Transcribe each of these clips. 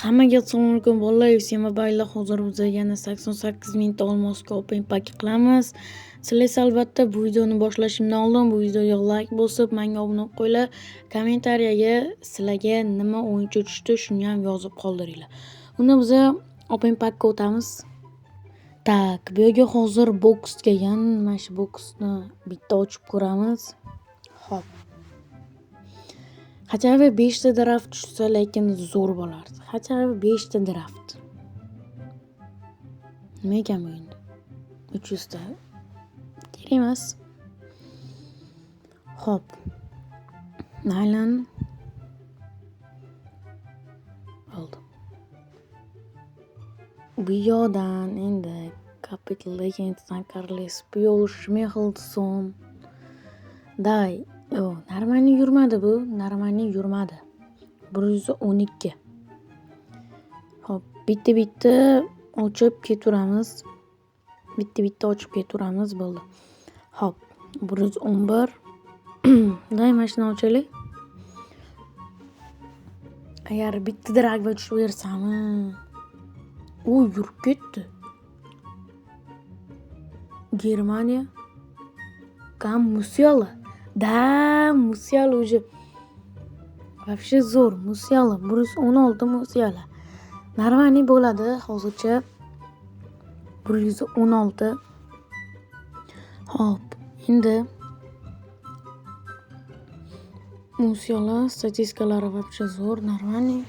Hammaga assalomu alaykum bolalar. Всем baylar, hozir biz yana 88 mingta olmosga open pack qilamiz. Sizlar albatta bu videoni boshlashimdan oldin bu videoga like bosib, menga obuna bo'lib qo'yinglar. Kommentariyaga sizlarga nima o'yinchi tushdi, shuni ham yozib qoldiringlar. Unda biz open packga o'tamiz. Tak, bu yerga hozir box kelgan. Mana shu boxni bitta ochib ko'ramiz. Xo'p. Hachavi 5 ta draft tushsa, lekin zo'r bo'lardi. Hachavi 5 ta draft. Nima ekan bu endi? 300 ta. Kerak emas. Xo'p. Naylan oldi. Bu yo'dan endi Capital Legends'dan Carles Puyol, Schmeichel, Day. Normalniy yurmadi bu. Normalniy yurmadi. 112. Hop, bitta ochib ketaveramiz. Bitta ochib ketaveramiz bo'ldi. Hop, 111. Day mashina ochaylik. Agar bitta dragva tushib bersami, u yurib ketdi. Germaniya. Musiala. Да, Musiala уже. Вообще zo'r. Musiala 116 Musiala. Normalniy bo'ladi hozircha. 116. Hop, endi Musiala statistikalari вообще zo'r, normalniy.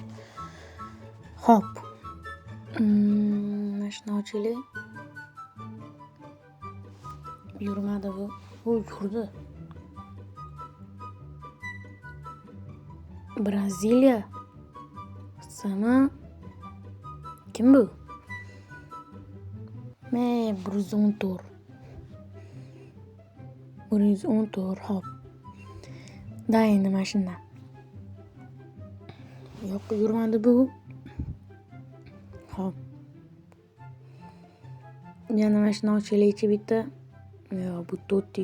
Hop. Mashina ochaylik. Yurmadi bu. U yurdi. Braziliya. Sana kim bu? 114. 114 hop. Da endi mashina. Yo'q, yurmadi bu. Hop. Yana mashina ochaylik bitta. Yo'q, bu Totti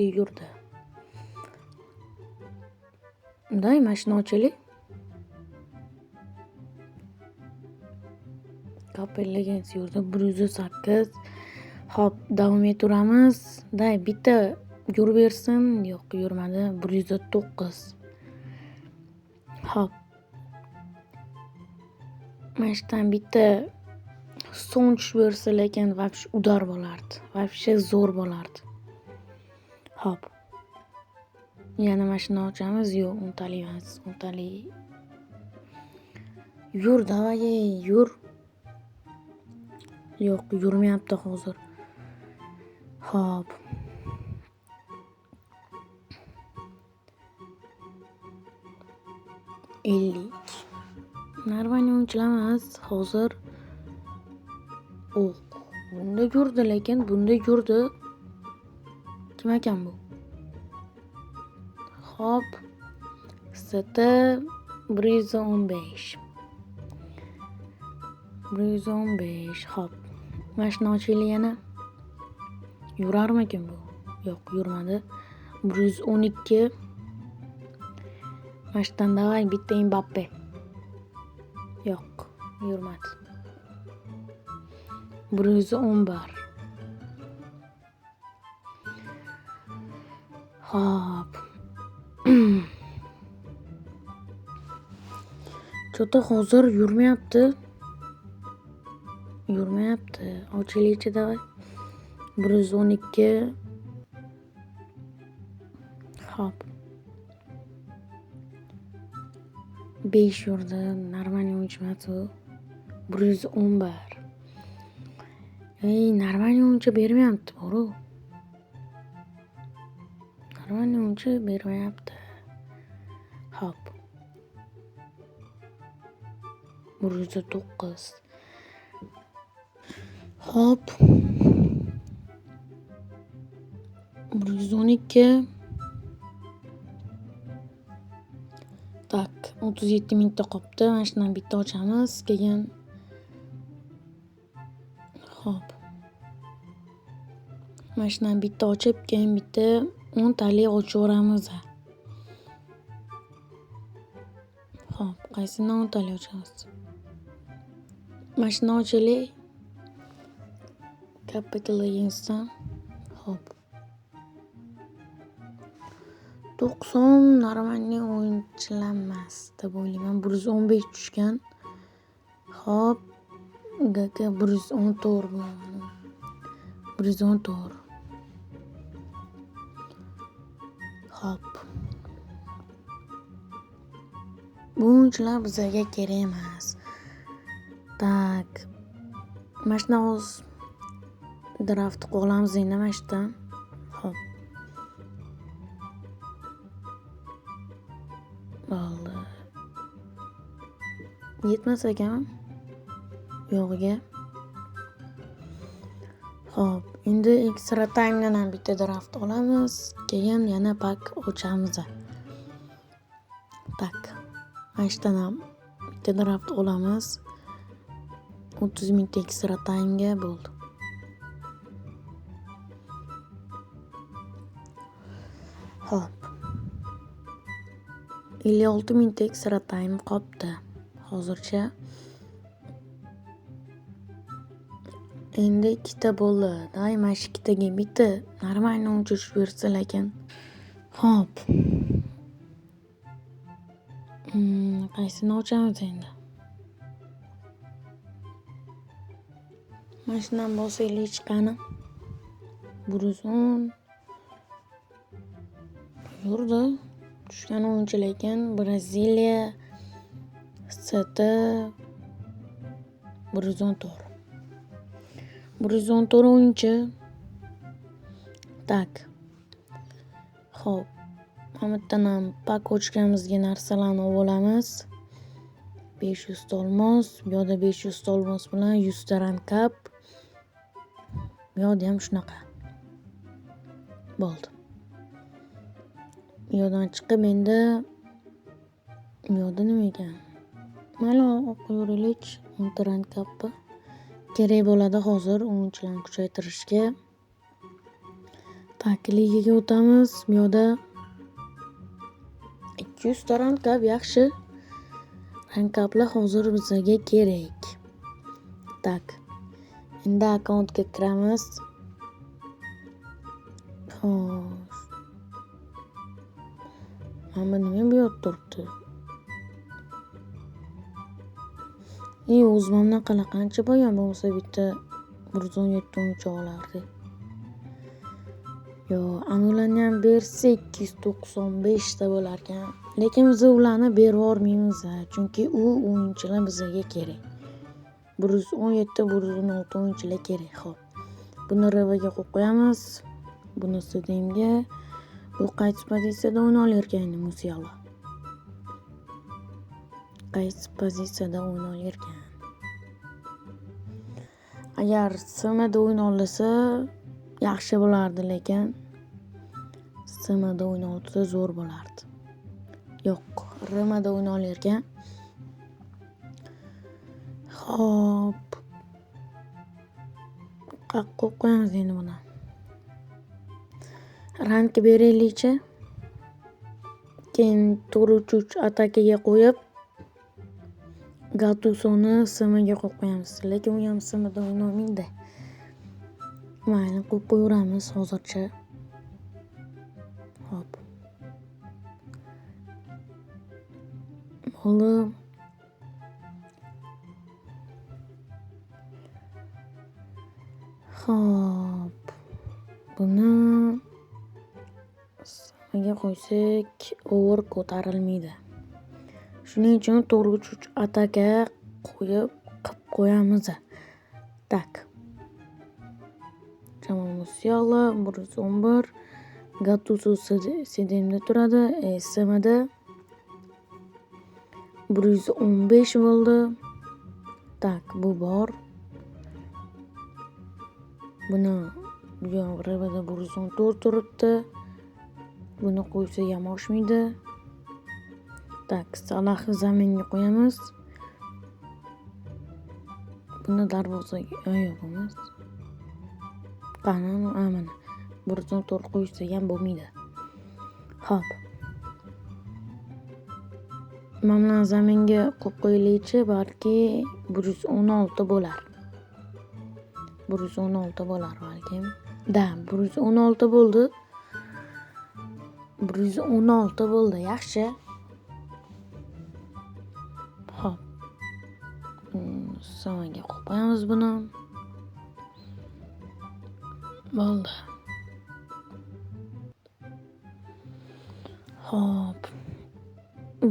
yurdi. Day mashina ochaylik. Capital Legends yurdi 108. Hop, davom etamiz. Day bitta yurib bersin. Yo'q, yurmadi. 109. Hop. Mashinadan bitta so'ng tushib bersa, lekin вообще udar bo'lardi. Вообще zo'r bo'lardi. Hop. Yana mashina ochamiz. Yo'q, untali emas. Untali. Yur, davay, yur. Yo'q, yurmayapti hozir. Hop. Narvani o'yinchilar emas, hozir. Bunda yurdi, lekin bunda yurdi. Kim ekan bu? Hop. Seta 115. 115. Hop. Mashina ochaylik yana. Yurarmikan bu? Yo'q, yurmadi. 112. Mashinadan davay bitta Mbappe. Yo'q, yurmadi. 111. Hop. Cho'ta hozir yurmayapti. Ochaylik davay. 112. Hop. 5 yurdi. Normalniy o'yinchi emas u. 111. Normalniy o'yinchi bermayapti, bor-ku. Normalniy o'yinchi bermayapti. Hop. 109. Hop. 112. Tak, 37 mingta qopti. Mana shundan bitta ochamiz. Keyin hop. Mana shundan bitta ochib, keyin bitta 10 tali ochaveramiz. Xo'p, qaysini o'ntali ochamiz? Mana shuni ochaylik. Capital Yinston. Xo'p. 90 normalniy o'yinchilanmas deb o'ylayman. 115 tushgan. Xo'p. GK 114 bo'ladi. 114. Xo'p. Bu o'yinchilar bizga kerak emas. Tak. Mana shuni hozir draft qilamiz endi mana shundan. Xo'p. Bo'ldi. Yetmas ekan. Yo'g'iga. Xo'p, endi extra time'dan ham bitta draft olamiz. Keyin yana pak ochamiz. Tak. Mana shundan ham bitta draft olamiz. 30 mingta extra time'ga bo'ldi. Xo'p. 56 mingta extra time qolibdi. Hozircha endi ikkita bo'ldi. Day mana shu ikkitaga bitta normalniy o'chirish bersa lekin. Xo'p. Qaysini ochamiz endi? Mana shundan bosaylik chiqqani. 110 yurdi. Tushgan o'yinchi lekin Braziliya ST 114. 114 o'yinchi. Tak. Xo'p. Hammadan ham pak ochganimizga narsalarni olamiz. 500 ta olmos, bu yerda 500 ta olmos bilan 100 ta rankap. Bu yerda ham shunaqa. Bo'ldi. Bu yerdan chiqib endi bu yerda nima ekan? Mana o'qiyveraylik, 10 ta rankapni. Kerak bo'ladi hozir o'yinchilarni kuchaytirishga. Tak, ligaga o'tamiz. Bu yerda 200 ta rankap yaxshi. Rankaplar hozir bizga kerak. Tak. Endi akkauntga kiramiz. Xo'sh. Mana nima bu yerda turibdi? O'zimdan qancha bo'lgan bo'lsa bitta 117 o'yinchi olardi. Yo, ularni ham bersa 295 ta bo'lar ekan. Lekin biz ularni berib yormaymiz, chunki u o'yinchilar bizga kerak. 117 116 o'yinchilar kerak. Xo'p. Buni RVga qo'yib qo'yamiz. Buni Steamga. Bu qaysi pozitsiyada o'yna olarkan endi Musiala? Qaysi pozitsiyada o'yna olarkan? Agar SMda o'yna olsa yaxshi bo'lardi, lekin SMda o'yna olsa zo'r bo'lardi. Yo'q, RMda o'yna olarkan. Xo'p. Qaqqa qo'yamiz endi buni. Rank beraylikchi. Keyin 4-3 atakaga qo'yib Gattusoni SMga qo'yib qo'yamiz. Lekin u ham SMda o'yna olmaydi. Mayli, qo'yib qo'yamiz hozircha. Hop. Bo'ldi. Hop. Buni SMga qo'ysak, over ko'tarilmaydi. Shuning uchun 4-3 ataka qo'yib qo'yamiz. Tak. Jamoa Musiala 111, Gattuso Steamda turadi, SMda 115 bo'ldi. Tak, bu bor. Buni RVda 114 turibdi. Buni qo'ysa ham oshmaydi. Tak, Salah zaminga qo'yamiz. Buni darvozaga yo'q emas. Qani, mana 114 qo'ysa ham bo'lmaydi. Xo'p. Man bilan zaminga qo'yib qo'yaylikchi, balki 116 bo'lar. 116 bo'lar balkim. Da, 116 bo'ldi. 116 bo'ldi, yaxshi. Xo'p. So'nga qo'yib qo'yamiz buni. Bo'ldi. Xo'p.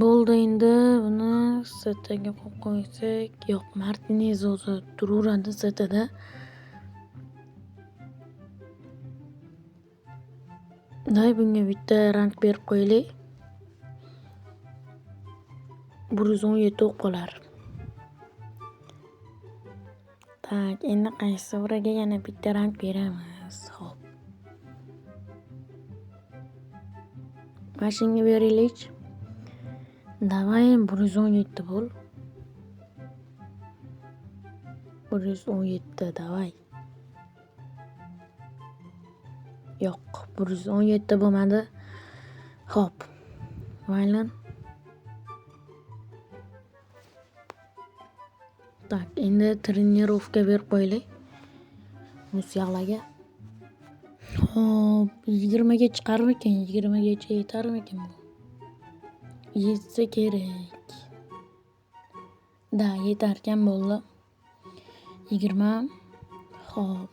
Bo'ldi, endi buni setaga qo'yib qo'ysak, yo'q, Martinez o'zi turaveradi setada. Day, bunga bitta rang berib qo'yaylik. 117 bo'lib qolar. Tak, endi qaysi biriga yana bitta rang beramiz. Xo'p. Mashinaga beraylik. Davay, 117 bo'l. 117 davay. Yo'q, 117 bo'lmadi. Xo'p. Mayli. Tak, endi trenirovka berib qo'yaylik. Musialaga. Xo'p, 20 ga chiqarmikan? 20 gacha yetarmikan bu? Yetsa kerak. Da, yetarkan bo'ldi. 20. Xo'p.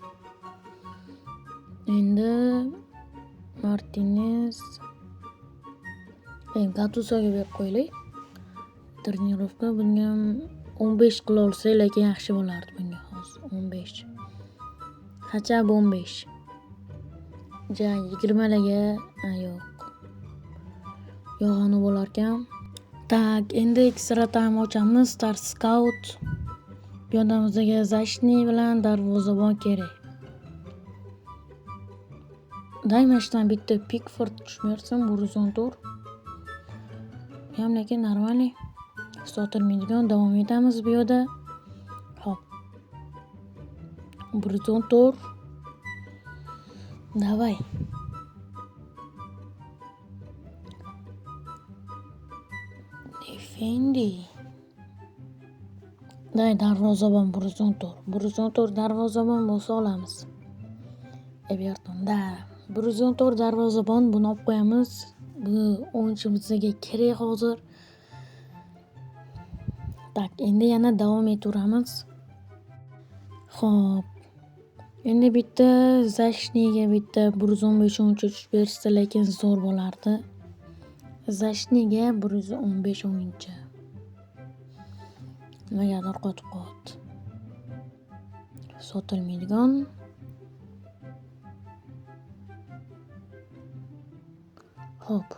Endi Martinez Gattusoga berib qo'yaylik. Trenirovka bunga 15 qila olsak, lekin yaxshi bo'lardi bunga hozir. 15. Qancha 15? Ja, 20 larga, yo'q. Yo'g'oni bo'lar ekan. Tak, endi ekstra time ochamiz. Star Scout. Yonimizga Zashni bilan darvozabon kerak. Daymashdan bitta Pickford tushmayapsan, 114. Ham lekin normalniy. Sotilmaydigan, davom etamiz bu yerda. Hop. 114. Davay. Defendi. Day, darvozabon 114. 114 darvozabon bo'lsa olamiz. Everton da. 114 darvozabon, buni olib qo'yamiz. Bu o'yinchi bizga kerak hozir. Tak, endi yana davom etaveramiz. Xo'p. Endi bitta Zashniga bitta 115 o'yinchi tushib bersa, lekin zo'r bo'lardi. Zashniga 115 o'yinchi. Nimagadir qotib. Sotilmaydigan. Hop.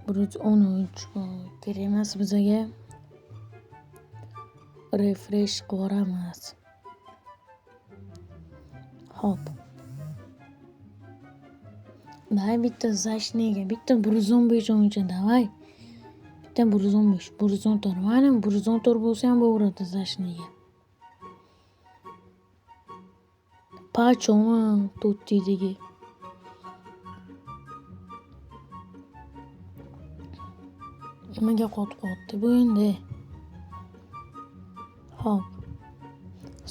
113 kerak emas bizga. Refresh qilamiz. Hop. Day, bitta Zashniga bitta 115 o'yinchi davay. Bitta 115, 114. Mana 114 bo'lsa ham bo'lardi Zashniga. Pachomi Tottidagi. Nimaga qotib bu endi? Hop.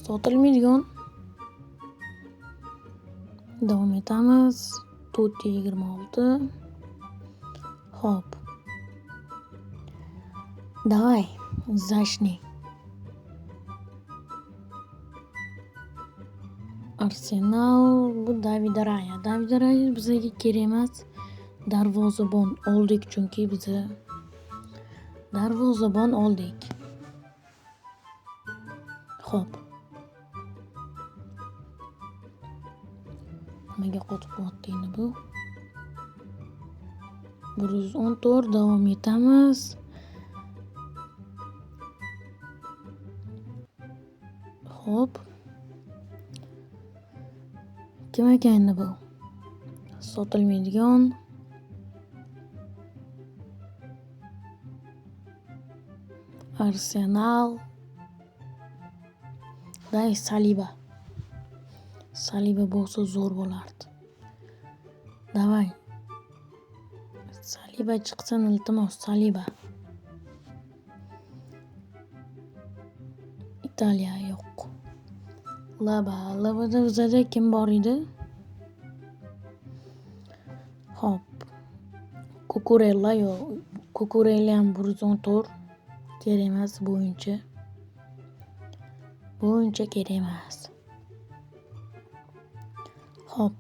Sotilmaydigan. Davom etamiz. Totti 26. Hop. Davay, Zashni. Arsenal, bu David Raya. David Raya bizga kerak emas. Darvozabon oldik, chunki biz darvozabon oldik. Xo'p. Nimaga qotib qoldi endi bu? 114 davom etamiz. Xo'p. Kim ekan endi bu? Sotilmaydigan. Arsenal. Day, Saliba. Saliba bo'lsa zo'r bo'lardi. Davay. Saliba chiqsin iltimos, Saliba. Italiya yo'q. Labada bizada kim bor edi? Hop. Kukurella yo'q. Kukurella ham 114. Kerak emas bu o'yinchi. Bu o'yinchi kerak emas. Hop.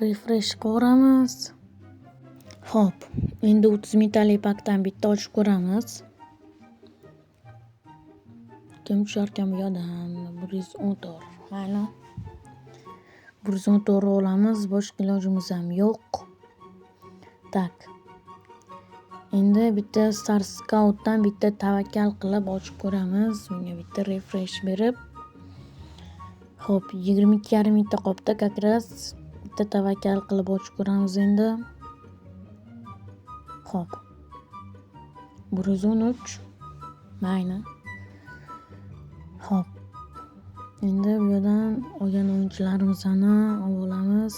Refresh qilamiz. Hop. Endi 30 mingtalik pakdan bitta ochib ko'ramiz. Kim tusharkan bu yoqdan? 114. Mayli. 114 olamiz. Boshqa ilojimiz ham yo'q. Tak. Endi bitta Star Scout'dan bitta tavakkal qilib ochib ko'ramiz. Bunga bitta refresh berib. Hop, 22,5 mingta qopda как раз bitta tavakkal qilib ochib ko'ramiz endi. Hop. 113. Mayli. Hop. Endi bu yerdan olgan o'yinchilarimizni olamiz.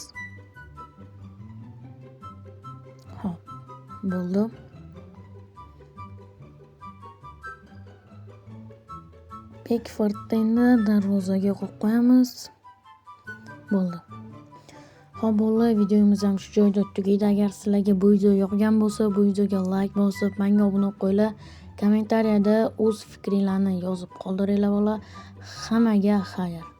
Hop. Bo'ldi. Pickfordni endi darvozaga qo'yib qo'yamiz. Bo'ldi. Hop, bo'ldi. Videomiz ham shu joyda tugaydi. Agar sizlarga bu video yoqgan bo'lsa, bu videoga like bosib, menga obuna qo'yinglar. Kommentariyada o'z fikringlarni yozib qoldiringlar bola. Hammaga xayr.